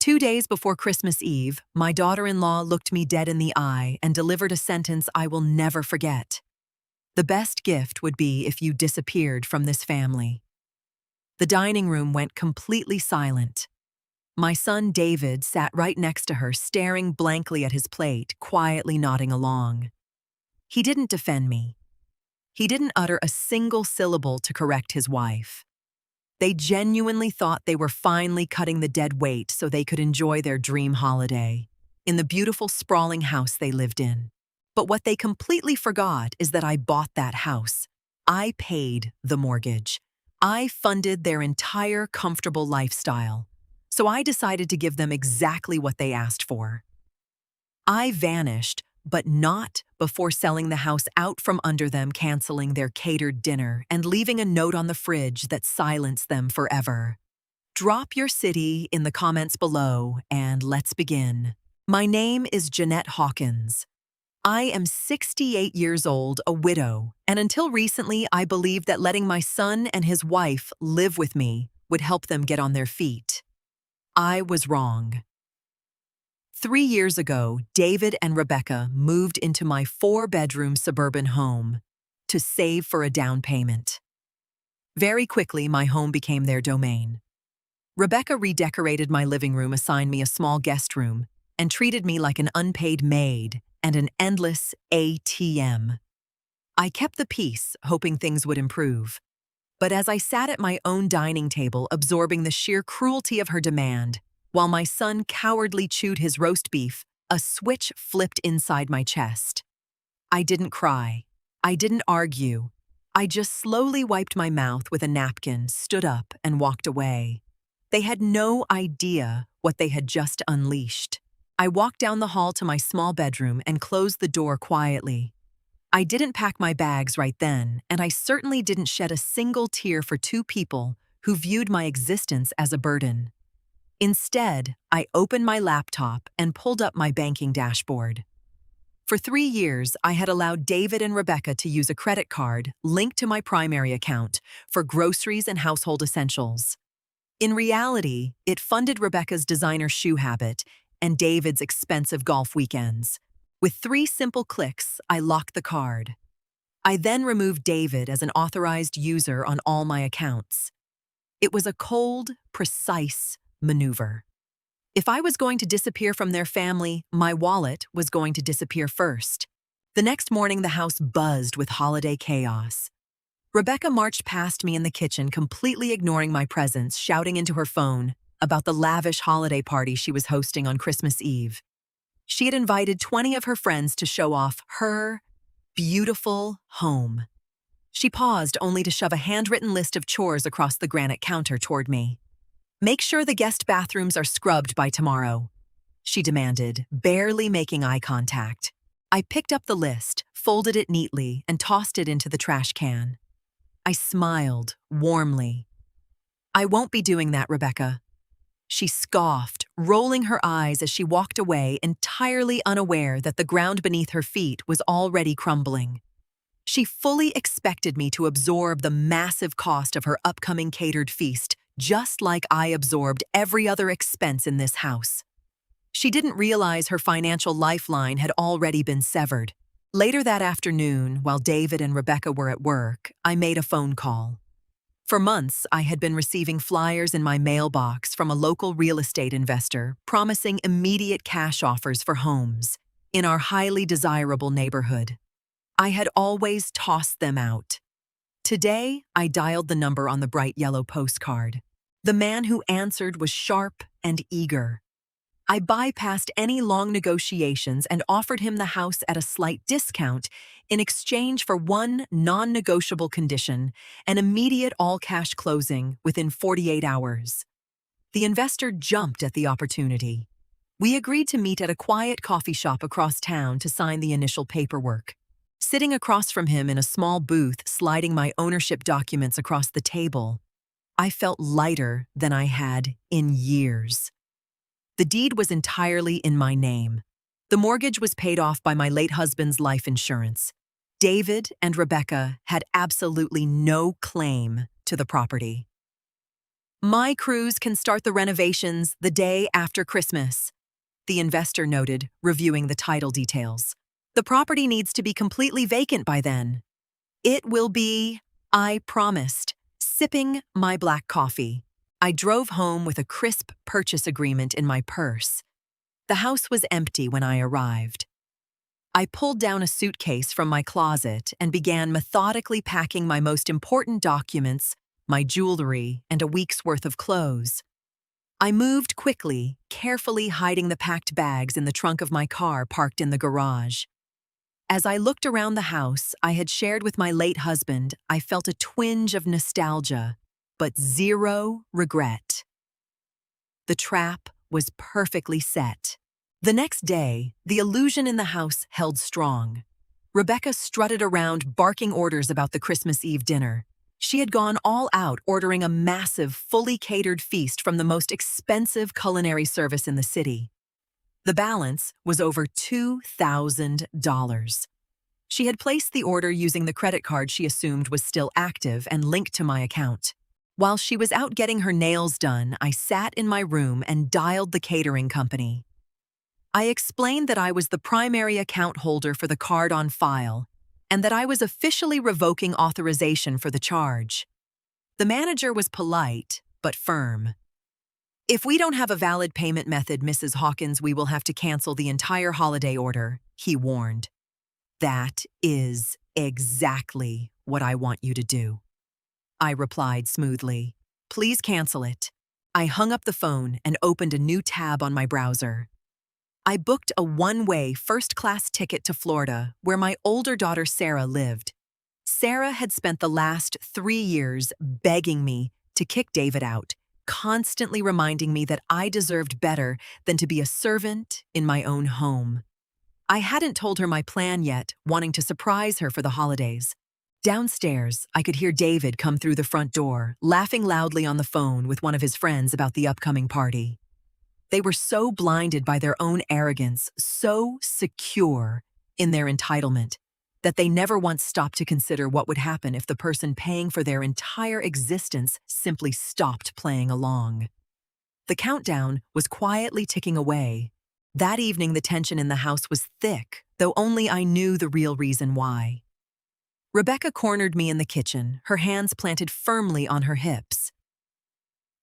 2 days before Christmas Eve, my daughter-in-law looked me dead in the eye and delivered a sentence I will never forget. The best gift would be if you disappeared from this family. The dining room went completely silent. My son David sat right next to her, staring blankly at his plate, quietly nodding along. He didn't defend me. He didn't utter a single syllable to correct his wife. They genuinely thought they were finally cutting the dead weight so they could enjoy their dream holiday in the beautiful, sprawling house they lived in. But what they completely forgot is that I bought that house. I paid the mortgage. I funded their entire comfortable lifestyle. So I decided to give them exactly what they asked for. I vanished, but not before selling the house out from under them, canceling their catered dinner, and leaving a note on the fridge that silenced them forever. Drop your city in the comments below, and let's begin. My name is Jeanette Hawkins. I am 68 years old, a widow, and until recently I believed that letting my son and his wife live with me would help them get on their feet. I was wrong. 3 years ago, David and Rebecca moved into my 4-bedroom suburban home to save for a down payment. Very quickly, my home became their domain. Rebecca redecorated my living room, assigned me a small guest room, and treated me like an unpaid maid and an endless ATM. I kept the peace, hoping things would improve. But as I sat at my own dining table, absorbing the sheer cruelty of her demand, while my son cowardly chewed his roast beef, a switch flipped inside my chest. I didn't cry. I didn't argue. I just slowly wiped my mouth with a napkin, stood up, and walked away. They had no idea what they had just unleashed. I walked down the hall to my small bedroom and closed the door quietly. I didn't pack my bags right then, and I certainly didn't shed a single tear for 2 people who viewed my existence as a burden. Instead, I opened my laptop and pulled up my banking dashboard. For 3 years, I had allowed David and Rebecca to use a credit card linked to my primary account for groceries and household essentials. In reality, it funded Rebecca's designer shoe habit and David's expensive golf weekends. With 3 simple clicks, I locked the card. I then removed David as an authorized user on all my accounts. It was a cold, precise maneuver. If I was going to disappear from their family, my wallet was going to disappear first. The next morning, the house buzzed with holiday chaos. Rebecca marched past me in the kitchen, completely ignoring my presence, shouting into her phone about the lavish holiday party she was hosting on Christmas Eve. She had invited 20 of her friends to show off her beautiful home. She paused only to shove a handwritten list of chores across the granite counter toward me. "Make sure the guest bathrooms are scrubbed by tomorrow," she demanded, barely making eye contact. I picked up the list, folded it neatly, and tossed it into the trash can. I smiled warmly. "I won't be doing that, Rebecca." She scoffed, rolling her eyes as she walked away, entirely unaware that the ground beneath her feet was already crumbling. She fully expected me to absorb the massive cost of her upcoming catered feast, just like I absorbed every other expense in this house. She didn't realize her financial lifeline had already been severed. Later that afternoon, while David and Rebecca were at work, I made a phone call. For months, I had been receiving flyers in my mailbox from a local real estate investor promising immediate cash offers for homes in our highly desirable neighborhood. I had always tossed them out. Today, I dialed the number on the bright yellow postcard. The man who answered was sharp and eager. I bypassed any long negotiations and offered him the house at a slight discount in exchange for one non-negotiable condition: an immediate all-cash closing within 48 hours. The investor jumped at the opportunity. We agreed to meet at a quiet coffee shop across town to sign the initial paperwork. Sitting across from him in a small booth, sliding my ownership documents across the table, I felt lighter than I had in years. The deed was entirely in my name. The mortgage was paid off by my late husband's life insurance. David and Rebecca had absolutely no claim to the property. My crews can start the renovations the day after Christmas, the investor noted, reviewing the title details. The property needs to be completely vacant by then. It will be, I promised, sipping my black coffee. I drove home with a crisp purchase agreement in my purse. The house was empty when I arrived. I pulled down a suitcase from my closet and began methodically packing my most important documents, my jewelry, and a week's worth of clothes. I moved quickly, carefully hiding the packed bags in the trunk of my car parked in the garage. As I looked around the house I had shared with my late husband, I felt a twinge of nostalgia, but zero regret. The trap was perfectly set. The next day, the illusion in the house held strong. Rebecca strutted around barking orders about the Christmas Eve dinner. She had gone all out ordering a massive, fully catered feast from the most expensive culinary service in the city. The balance was over $2,000. She had placed the order using the credit card she assumed was still active and linked to my account. While she was out getting her nails done, I sat in my room and dialed the catering company. I explained that I was the primary account holder for the card on file and that I was officially revoking authorization for the charge. The manager was polite, but firm. "If we don't have a valid payment method, Mrs. Hawkins, we will have to cancel the entire holiday order," he warned. "That is exactly what I want you to do," I replied smoothly. "Please cancel it." I hung up the phone and opened a new tab on my browser. I booked a one-way first-class ticket to Florida, where my older daughter Sarah lived. Sarah had spent the last 3 years begging me to kick David out, constantly reminding me that I deserved better than to be a servant in my own home. I hadn't told her my plan yet, wanting to surprise her for the holidays. Downstairs, I could hear David come through the front door, laughing loudly on the phone with one of his friends about the upcoming party. They were so blinded by their own arrogance, so secure in their entitlement, that they never once stopped to consider what would happen if the person paying for their entire existence simply stopped playing along. The countdown was quietly ticking away. That evening, the tension in the house was thick, though only I knew the real reason why. Rebecca cornered me in the kitchen, her hands planted firmly on her hips.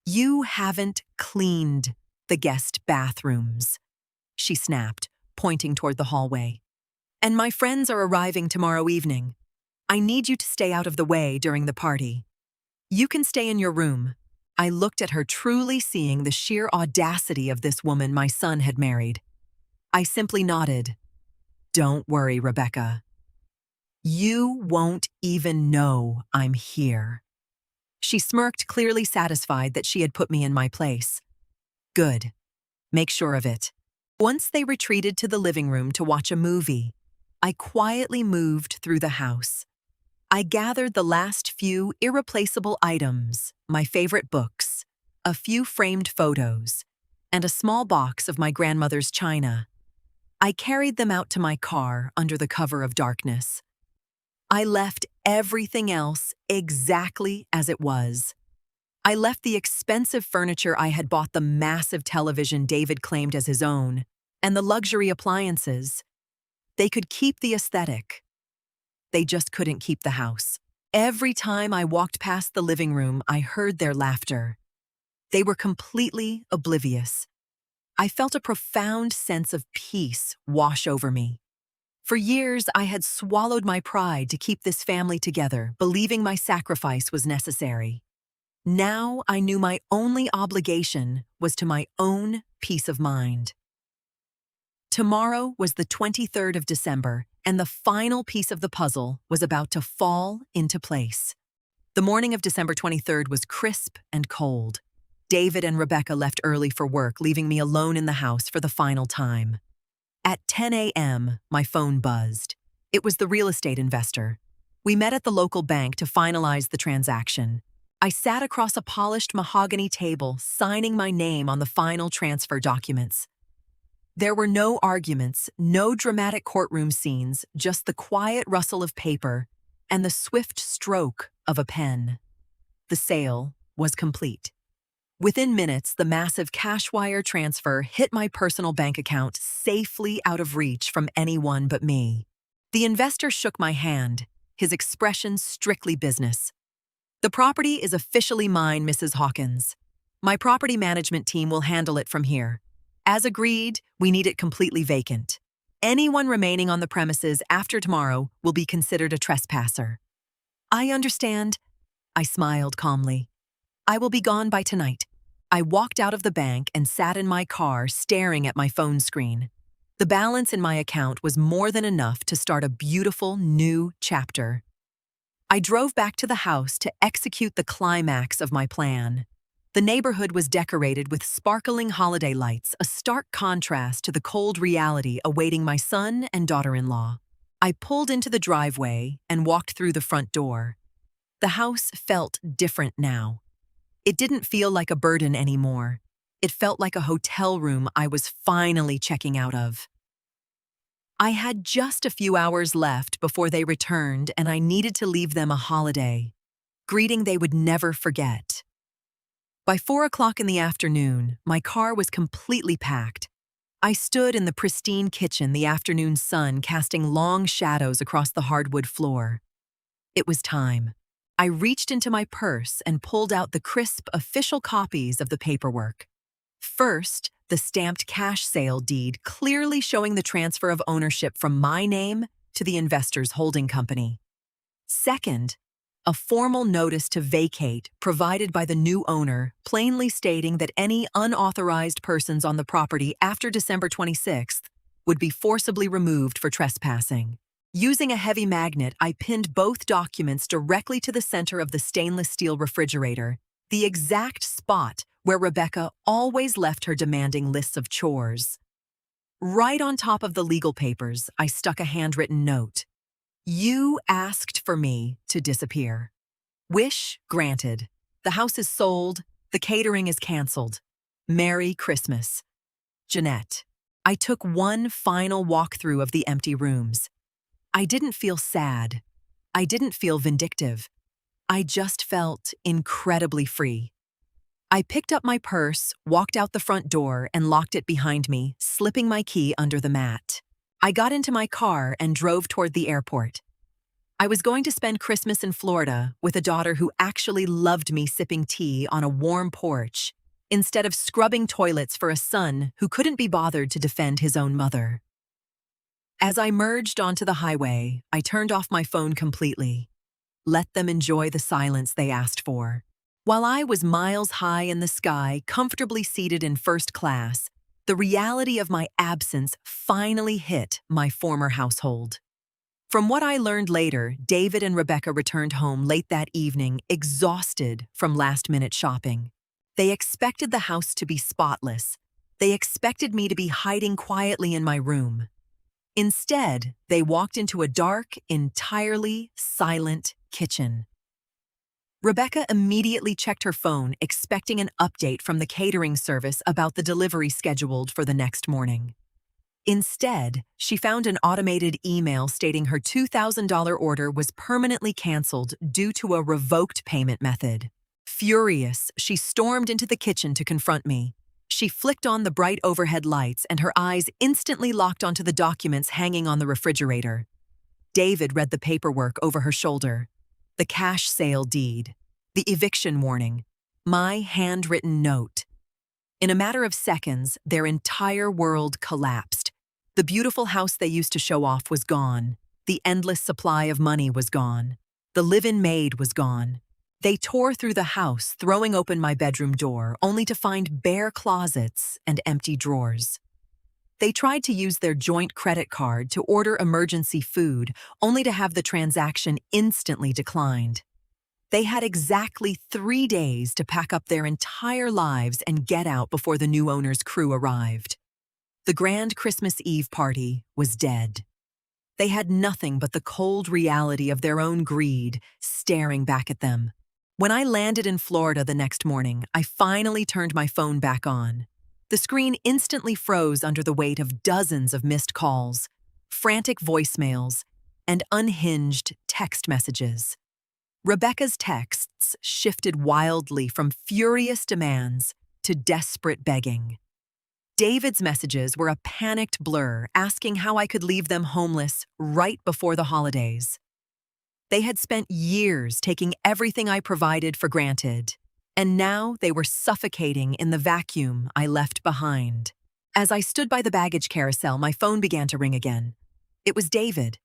"You haven't cleaned the guest bathrooms," she snapped, pointing toward the hallway. "And my friends are arriving tomorrow evening. I need you to stay out of the way during the party. You can stay in your room." I looked at her, truly seeing the sheer audacity of this woman my son had married. I simply nodded. "Don't worry, Rebecca. You won't even know I'm here." She smirked, clearly satisfied that she had put me in my place. "Good. Make sure of it." Once they retreated to the living room to watch a movie, I quietly moved through the house. I gathered the last few irreplaceable items, my favorite books, a few framed photos, and a small box of my grandmother's china. I carried them out to my car under the cover of darkness. I left everything else exactly as it was. I left the expensive furniture I had bought, the massive television David claimed as his own, and the luxury appliances. They could keep the aesthetic. They just couldn't keep the house. Every time I walked past the living room, I heard their laughter. They were completely oblivious. I felt a profound sense of peace wash over me. For years, I had swallowed my pride to keep this family together, believing my sacrifice was necessary. Now I knew my only obligation was to my own peace of mind. Tomorrow was the 23rd of December, and the final piece of the puzzle was about to fall into place. The morning of December 23rd was crisp and cold. David and Rebecca left early for work, leaving me alone in the house for the final time. At 10 a.m., my phone buzzed. It was the real estate investor. We met at the local bank to finalize the transaction. I sat across a polished mahogany table, signing my name on the final transfer documents. There were no arguments, no dramatic courtroom scenes, just the quiet rustle of paper and the swift stroke of a pen. The sale was complete. Within minutes, the massive cash wire transfer hit my personal bank account safely out of reach from anyone but me. The investor shook my hand, his expression strictly business. "The property is officially mine, Mrs. Hawkins. My property management team will handle it from here. As agreed, we need it completely vacant. Anyone remaining on the premises after tomorrow will be considered a trespasser." "I understand," I smiled calmly. "I will be gone by tonight." I walked out of the bank and sat in my car staring at my phone screen. The balance in my account was more than enough to start a beautiful new chapter. I drove back to the house to execute the climax of my plan. The neighborhood was decorated with sparkling holiday lights, a stark contrast to the cold reality awaiting my son and daughter-in-law. I pulled into the driveway and walked through the front door. The house felt different now. It didn't feel like a burden anymore. It felt like a hotel room I was finally checking out of. I had just a few hours left before they returned, and I needed to leave them a holiday, greeting they would never forget. By 4 o'clock in the afternoon, my car was completely packed. I stood in the pristine kitchen, the afternoon sun casting long shadows across the hardwood floor. It was time. I reached into my purse and pulled out the crisp official copies of the paperwork. First, the stamped cash sale deed clearly showing the transfer of ownership from my name to the investor's holding company. Second, a formal notice to vacate provided by the new owner, plainly stating that any unauthorized persons on the property after December 26th would be forcibly removed for trespassing. Using a heavy magnet, I pinned both documents directly to the center of the stainless steel refrigerator, the exact spot where Rebecca always left her demanding lists of chores. Right on top of the legal papers, I stuck a handwritten note. "You asked for me to disappear. Wish granted. The house is sold. The catering is canceled. Merry Christmas. Jeanette." I took one final walkthrough of the empty rooms. I didn't feel sad. I didn't feel vindictive. I just felt incredibly free. I picked up my purse, walked out the front door, and locked it behind me, slipping my key under the mat. I got into my car and drove toward the airport. I was going to spend Christmas in Florida with a daughter who actually loved me sipping tea on a warm porch, instead of scrubbing toilets for a son who couldn't be bothered to defend his own mother. As I merged onto the highway, I turned off my phone completely. Let them enjoy the silence they asked for. While I was miles high in the sky, comfortably seated in first class, the reality of my absence finally hit my former household. From what I learned later, David and Rebecca returned home late that evening, exhausted from last-minute shopping. They expected the house to be spotless. They expected me to be hiding quietly in my room. Instead, they walked into a dark, entirely silent kitchen. Rebecca immediately checked her phone, expecting an update from the catering service about the delivery scheduled for the next morning. Instead, she found an automated email stating her $2,000 order was permanently canceled due to a revoked payment method. Furious, she stormed into the kitchen to confront me. She flicked on the bright overhead lights, and her eyes instantly locked onto the documents hanging on the refrigerator. David read the paperwork over her shoulder. The cash sale deed, the eviction warning, my handwritten note. In a matter of seconds, their entire world collapsed. The beautiful house they used to show off was gone. The endless supply of money was gone. The live-in maid was gone. They tore through the house, throwing open my bedroom door, only to find bare closets and empty drawers. They tried to use their joint credit card to order emergency food, only to have the transaction instantly declined. They had exactly 3 days to pack up their entire lives and get out before the new owner's crew arrived. The grand Christmas Eve party was dead. They had nothing but the cold reality of their own greed staring back at them. When I landed in Florida the next morning, I finally turned my phone back on. The screen instantly froze under the weight of dozens of missed calls, frantic voicemails, and unhinged text messages. Rebecca's texts shifted wildly from furious demands to desperate begging. David's messages were a panicked blur, asking how I could leave them homeless right before the holidays. They had spent years taking everything I provided for granted, and now they were suffocating in the vacuum I left behind. As I stood by the baggage carousel, my phone began to ring again. It was David.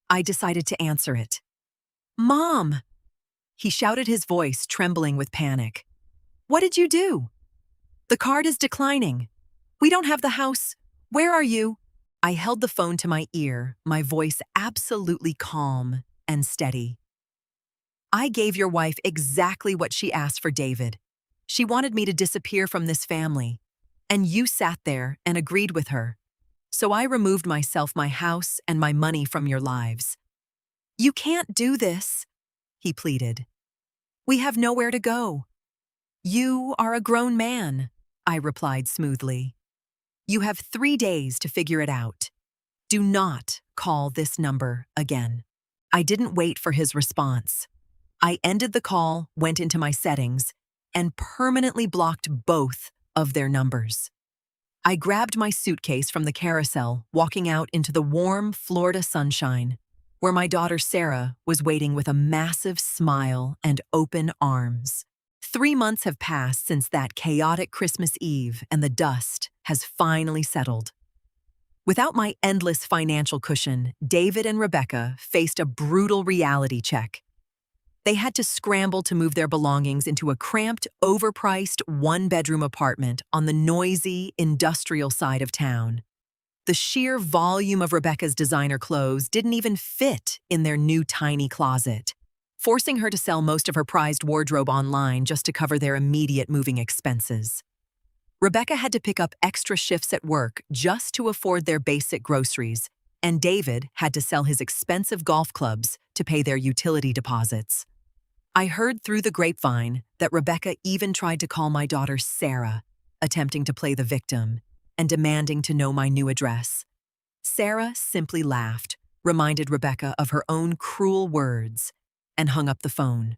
I decided to answer it. "Mom!" He shouted, his voice trembling with panic. "What did you do?" "The card is declining. We don't have the house. Where are you?" I held the phone to my ear, my voice absolutely calm and steady. "I gave your wife exactly what she asked for, David. She wanted me to disappear from this family, and you sat there and agreed with her. So I removed myself, my house, and my money from your lives." "You can't do this," he pleaded. "We have nowhere to go." "You are a grown man," I replied smoothly. "You have 3 days to figure it out. Do not call this number again." I didn't wait for his response. I ended the call, went into my settings, and permanently blocked both of their numbers. I grabbed my suitcase from the carousel, walking out into the warm Florida sunshine, where my daughter Sarah was waiting with a massive smile and open arms. 3 months have passed since that chaotic Christmas Eve, and the dust has finally settled. Without my endless financial cushion, David and Rebecca faced a brutal reality check. They had to scramble to move their belongings into a cramped, overpriced one-bedroom apartment on the noisy, industrial side of town. The sheer volume of Rebecca's designer clothes didn't even fit in their new tiny closet, forcing her to sell most of her prized wardrobe online just to cover their immediate moving expenses. Rebecca had to pick up extra shifts at work just to afford their basic groceries, and David had to sell his expensive golf clubs to pay their utility deposits. I heard through the grapevine that Rebecca even tried to call my daughter Sarah, attempting to play the victim and demanding to know my new address. Sarah simply laughed, reminded Rebecca of her own cruel words, and hung up the phone.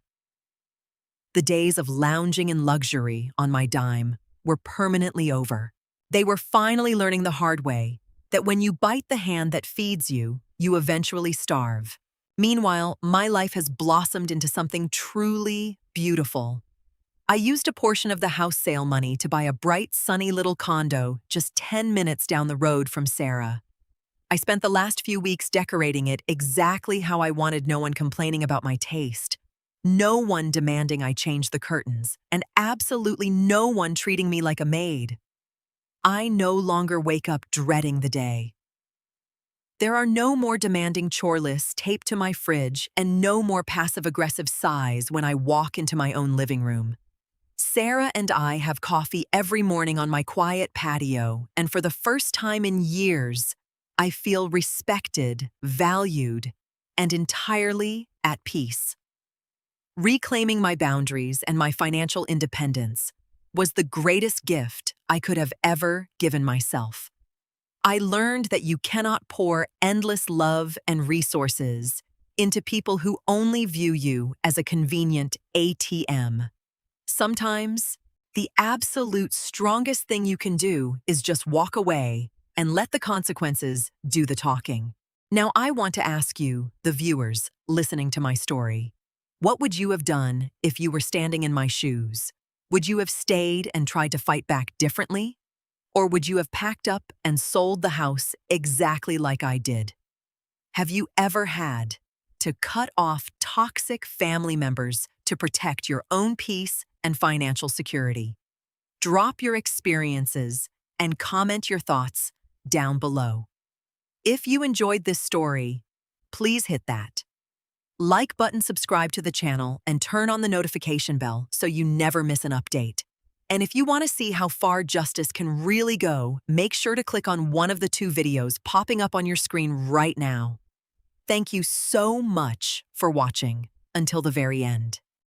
The days of lounging in luxury on my dime were permanently over. They were finally learning the hard way that when you bite the hand that feeds you, you eventually starve. Meanwhile, my life has blossomed into something truly beautiful. I used a portion of the house sale money to buy a bright, sunny little condo just 10 minutes down the road from Sarah. I spent the last few weeks decorating it exactly how I wanted, no one complaining about my taste. No one demanding I change the curtains, and absolutely no one treating me like a maid. I no longer wake up dreading the day. There are no more demanding chore lists taped to my fridge and no more passive-aggressive sighs when I walk into my own living room. Sarah and I have coffee every morning on my quiet patio, and for the first time in years, I feel respected, valued, and entirely at peace. Reclaiming my boundaries and my financial independence was the greatest gift I could have ever given myself. I learned that you cannot pour endless love and resources into people who only view you as a convenient ATM. Sometimes, the absolute strongest thing you can do is just walk away and let the consequences do the talking. Now, I want to ask you, the viewers listening to my story, what would you have done if you were standing in my shoes? Would you have stayed and tried to fight back differently? Or would you have packed up and sold the house exactly like I did? Have you ever had to cut off toxic family members to protect your own peace and financial security? Drop your experiences and comment your thoughts down below. If you enjoyed this story, please hit that like button, subscribe to the channel, and turn on the notification bell so you never miss an update. And if you want to see how far justice can really go, make sure to click on one of the 2 videos popping up on your screen right now. Thank you so much for watching until the very end.